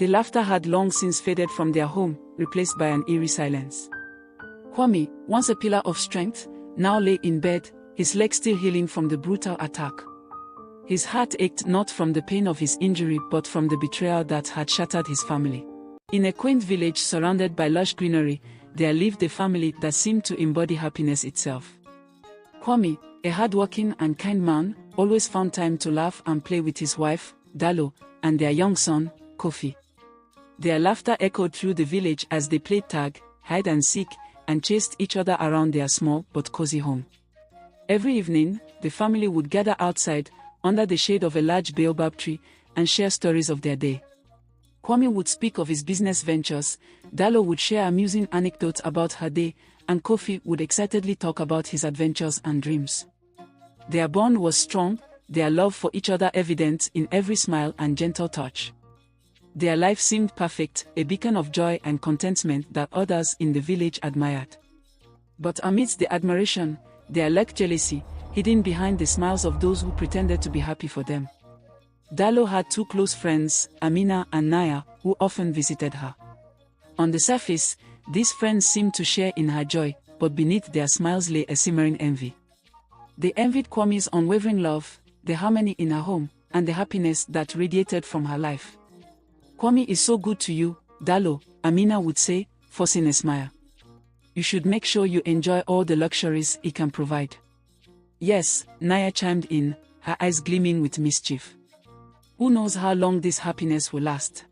The laughter had long since faded from their home, replaced by an eerie silence. Kwame, once a pillar of strength, now lay in bed, his leg still healing from the brutal attack. His heart ached not from the pain of his injury but from the betrayal that had shattered his family. In a quaint village surrounded by lush greenery, there lived a family that seemed to embody happiness itself. Kwame, a hard-working and kind man, always found time to laugh and play with his wife, Dalo, and their young son, Kofi. Their laughter echoed through the village as they played tag, hide and seek, and chased each other around their small but cozy home. Every evening, the family would gather outside, under the shade of a large baobab tree, and share stories of their day. Kwame would speak of his business ventures, Dalo would share amusing anecdotes about her day, and Kofi would excitedly talk about his adventures and dreams. Their bond was strong, their love for each other evident in every smile and gentle touch. Their life seemed perfect, a beacon of joy and contentment that others in the village admired. But amidst the admiration, there lurked jealousy, hidden behind the smiles of those who pretended to be happy for them. Dalo had two close friends, Amina and Naya, who often visited her. On the surface, these friends seemed to share in her joy, but beneath their smiles lay a simmering envy. They envied Kwame's unwavering love, the harmony in her home, and the happiness that radiated from her life. "Kwame is so good to you, Dalo," Amina would say, forcing a smile. "You should make sure you enjoy all the luxuries he can provide." "Yes," Naya chimed in, her eyes gleaming with mischief. "Who knows how long this happiness will last?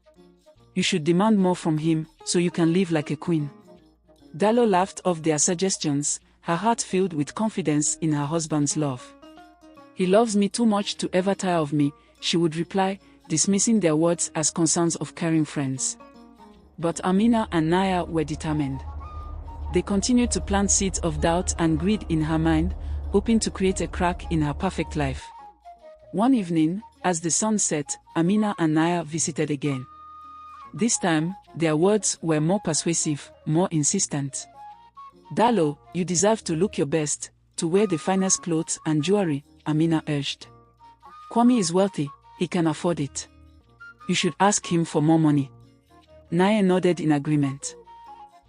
You should demand more from him, so you can live like a queen." Dalo laughed off their suggestions, her heart filled with confidence in her husband's love. "He loves me too much to ever tire of me," she would reply, dismissing their words as concerns of caring friends. But Amina and Naya were determined. They continued to plant seeds of doubt and greed in her mind, hoping to create a crack in her perfect life. One evening, as the sun set, Amina and Naya visited again. This time, their words were more persuasive, more insistent. "Dalo, you deserve to look your best, to wear the finest clothes and jewelry," Amina urged. "Kwame is wealthy, he can afford it. You should ask him for more money." Naya nodded in agreement.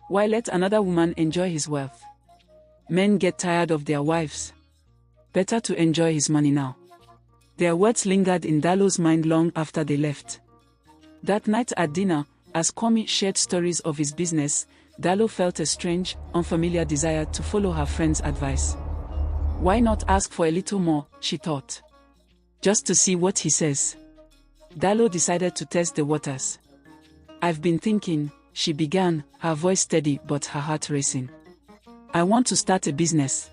"Why let another woman enjoy his wealth? Men get tired of their wives. Better to enjoy his money now." Their words lingered in Dalo's mind long after they left. That night at dinner, as Kwame shared stories of his business, Dalo felt a strange, unfamiliar desire to follow her friend's advice. "Why not ask for a little more," she thought. "Just to see what he says." Dalo decided to test the waters. "I've been thinking," she began, her voice steady but her heart racing. "I want to start a business.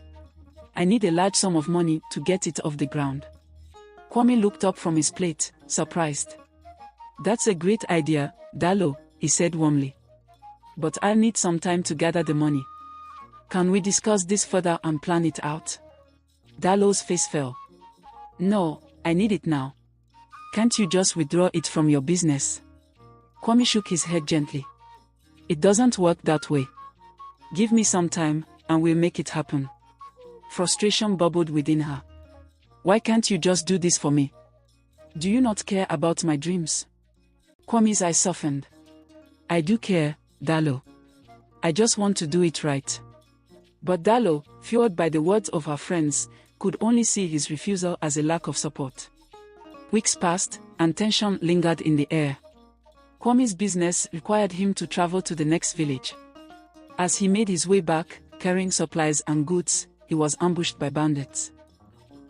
I need a large sum of money to get it off the ground." Kwame looked up from his plate, surprised. "That's a great idea, Dalo," he said warmly. "But I'll need some time to gather the money. Can we discuss this further and plan it out?" Dalo's face fell. "No, I need it now. Can't you just withdraw it from your business?" Kwame shook his head gently. "It doesn't work that way. Give me some time, and we'll make it happen." Frustration bubbled within her. "Why can't you just do this for me? Do you not care about my dreams?" Kwame's eyes softened. "I do care, Dalo. I just want to do it right." But Dalo, fueled by the words of her friends, could only see his refusal as a lack of support. Weeks passed, and tension lingered in the air. Kwame's business required him to travel to the next village. As he made his way back, carrying supplies and goods, he was ambushed by bandits.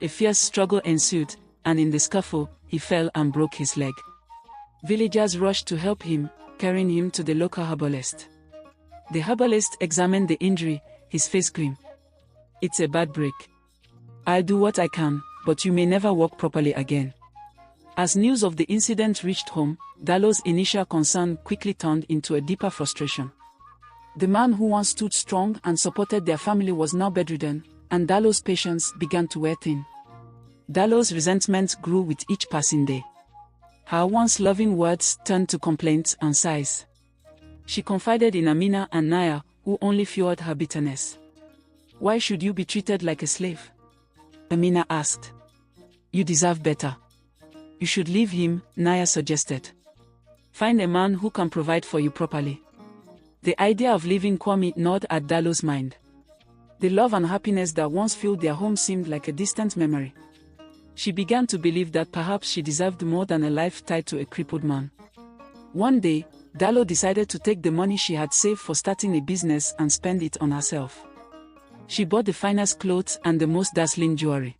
A fierce struggle ensued, and in the scuffle, he fell and broke his leg. Villagers rushed to help him, carrying him to the local herbalist. The herbalist examined the injury, his face grim. "It's a bad break. I'll do what I can, but you may never walk properly again." As news of the incident reached home, Dalo's initial concern quickly turned into a deeper frustration. The man who once stood strong and supported their family was now bedridden, and Dalo's patience began to wear thin. Dalo's resentment grew with each passing day. Her once loving words turned to complaints and sighs. She confided in Amina and Naya, who only fueled her bitterness. "Why should you be treated like a slave?" Amina asked. "You deserve better. You should leave him," Naya suggested. Find a man who can provide for you properly. The idea of leaving Kwame gnawed at Dalo's mind. The love and happiness that once filled their home seemed like a distant memory. She began to believe that perhaps she deserved more than a life tied to a crippled man. One day, Dalo decided to take the money she had saved for starting a business and spend it on herself. She bought the finest clothes and the most dazzling jewelry.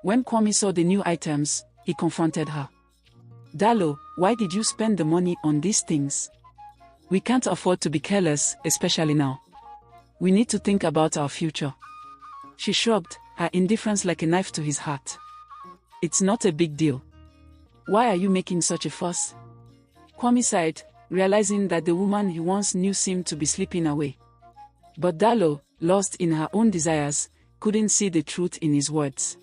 When Kwame saw the new items, he confronted her. "Dalo, why did you spend the money on these things? We can't afford to be careless, especially now. We need to think about our future." She shrugged, her indifference like a knife to his heart. "It's not a big deal. Why are you making such a fuss?" Kwame sighed, realizing that the woman he once knew seemed to be slipping away. But Dalo, lost in her own desires, couldn't see the truth in his words.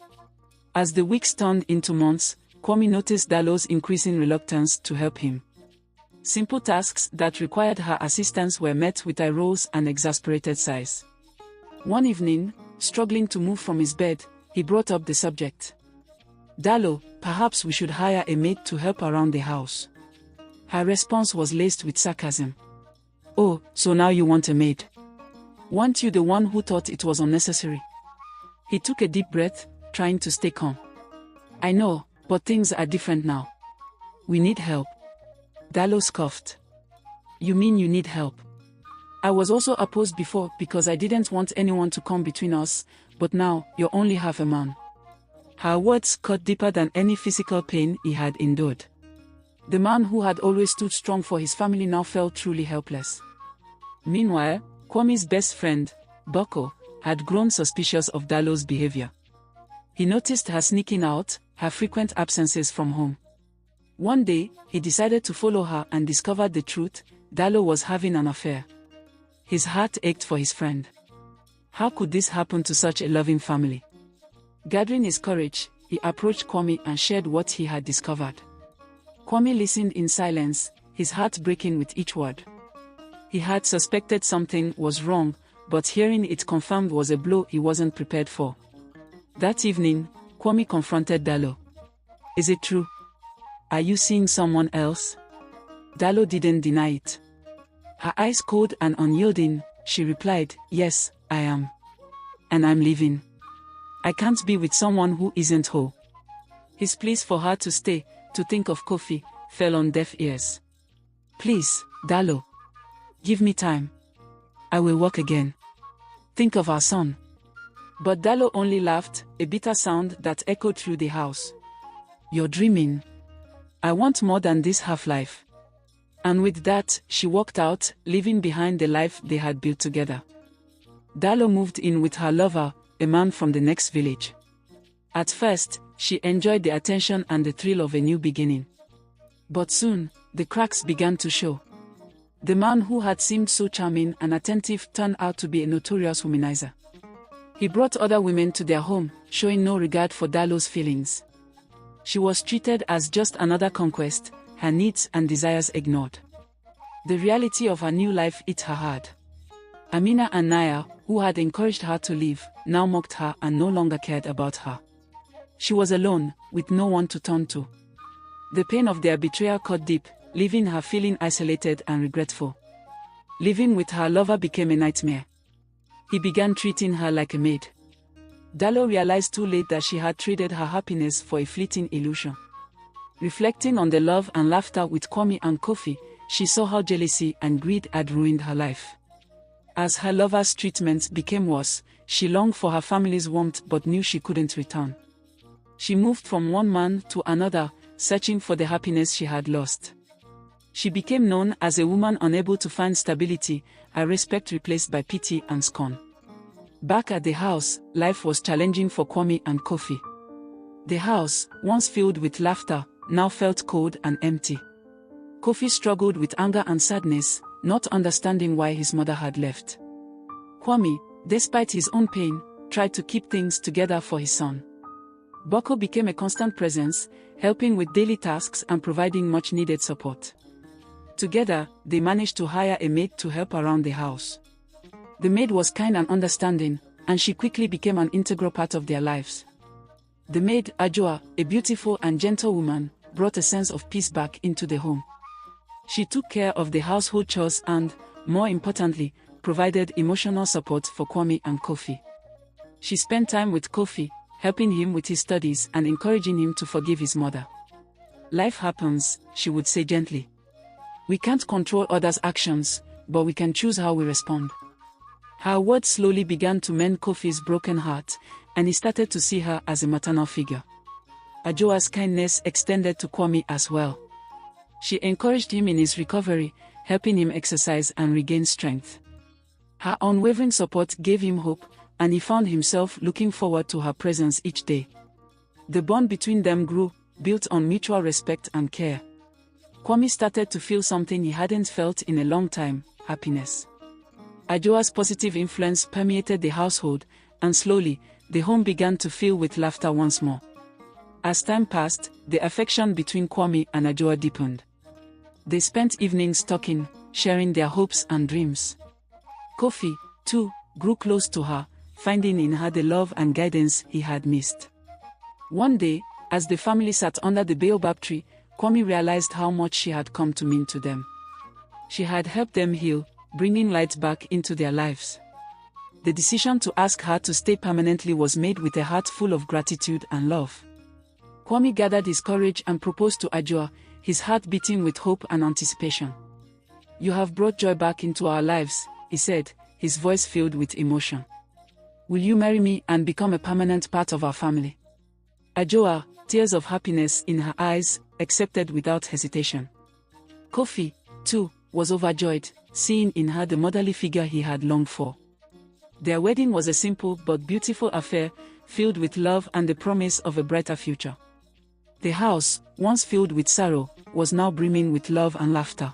As the weeks turned into months, Kwame noticed Dalo's increasing reluctance to help him. Simple tasks that required her assistance were met with eye rolls and exasperated sighs. One evening, struggling to move from his bed, he brought up the subject. "Dalo, perhaps we should hire a maid to help around the house." Her response was laced with sarcasm. "Oh, so now you want a maid? Weren't you the one who thought it was unnecessary?" He took a deep breath, trying to stay calm. "I know, but things are different now. We need help." Dalo scoffed. "You mean you need help? I was also opposed before because I didn't want anyone to come between us, but now you're only half a man." Her words cut deeper than any physical pain he had endured. The man who had always stood strong for his family now felt truly helpless. Meanwhile, Kwame's best friend, Boko, had grown suspicious of Dalo's behavior. He noticed her sneaking out, her frequent absences from home. One day, he decided to follow her and discovered the truth: Dalo was having an affair. His heart ached for his friend. How could this happen to such a loving family? Gathering his courage, he approached Kwame and shared what he had discovered. Kwame listened in silence, his heart breaking with each word. He had suspected something was wrong, but hearing it confirmed was a blow he wasn't prepared for. That evening, Kwame confronted Dalo. "Is it true? Are you seeing someone else?" Dalo didn't deny it. Her eyes cold and unyielding, she replied, "Yes, I am. And I'm leaving. I can't be with someone who isn't whole." His pleas for her to stay, to think of Kofi, fell on deaf ears. "Please, Dalo. Give me time. I will walk again. Think of our son." But Dalo only laughed, a bitter sound that echoed through the house. "You're dreaming. I want more than this half-life." And with that, she walked out, leaving behind the life they had built together. Dalo moved in with her lover, a man from the next village. At first, she enjoyed the attention and the thrill of a new beginning. But soon, the cracks began to show. The man who had seemed so charming and attentive turned out to be a notorious womanizer. He brought other women to their home, showing no regard for Dalo's feelings. She was treated as just another conquest, her needs and desires ignored. The reality of her new life hit her hard. Amina and Naya, who had encouraged her to leave, now mocked her and no longer cared about her. She was alone, with no one to turn to. The pain of their betrayal cut deep, leaving her feeling isolated and regretful. Living with her lover became a nightmare. He began treating her like a maid. Dalo realized too late that she had traded her happiness for a fleeting illusion. Reflecting on the love and laughter with Kwame and Kofi, she saw how jealousy and greed had ruined her life. As her lover's treatment became worse, she longed for her family's warmth but knew she couldn't return. She moved from one man to another, searching for the happiness she had lost. She became known as a woman unable to find stability, her respect replaced by pity and scorn. Back at the house, life was challenging for Kwame and Kofi. The house, once filled with laughter, now felt cold and empty. Kofi struggled with anger and sadness, not understanding why his mother had left. Kwame, despite his own pain, tried to keep things together for his son. Boko became a constant presence, helping with daily tasks and providing much-needed support. Together, they managed to hire a maid to help around the house. The maid was kind and understanding, and she quickly became an integral part of their lives. The maid, Ajua, a beautiful and gentle woman, brought a sense of peace back into the home. She took care of the household chores and, more importantly, provided emotional support for Kwame and Kofi. She spent time with Kofi, helping him with his studies and encouraging him to forgive his mother. "Life happens," she would say gently. "We can't control others' actions, but we can choose how we respond." Her words slowly began to mend Kofi's broken heart, and he started to see her as a maternal figure. Ajoa's kindness extended to Kwame as well. She encouraged him in his recovery, helping him exercise and regain strength. Her unwavering support gave him hope, and he found himself looking forward to her presence each day. The bond between them grew, built on mutual respect and care. Kwame started to feel something he hadn't felt in a long time: happiness. Ajoa's positive influence permeated the household, and slowly, the home began to fill with laughter once more. As time passed, the affection between Kwame and Ajoa deepened. They spent evenings talking, sharing their hopes and dreams. Kofi, too, grew close to her, finding in her the love and guidance he had missed. One day, as the family sat under the baobab tree, Kwame realized how much she had come to mean to them. She had helped them heal, bringing light back into their lives. The decision to ask her to stay permanently was made with a heart full of gratitude and love. Kwame gathered his courage and proposed to Ajoa, his heart beating with hope and anticipation. "You have brought joy back into our lives," he said, his voice filled with emotion. "Will you marry me and become a permanent part of our family?" Ajoa, tears of happiness in her eyes, accepted without hesitation. Kofi, too, was overjoyed, seeing in her the motherly figure he had longed for. Their wedding was a simple but beautiful affair, filled with love and the promise of a brighter future. The house, once filled with sorrow, was now brimming with love and laughter.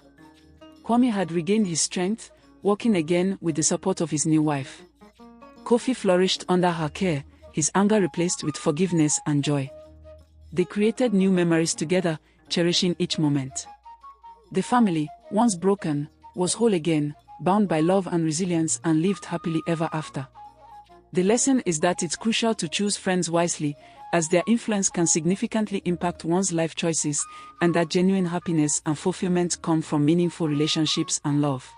Kwame had regained his strength, walking again with the support of his new wife. Kofi flourished under her care, his anger replaced with forgiveness and joy. They created new memories together, cherishing each moment. The family, once broken, was whole again, bound by love and resilience, and lived happily ever after. The lesson is that it's crucial to choose friends wisely, as their influence can significantly impact one's life choices, and that genuine happiness and fulfillment come from meaningful relationships and love.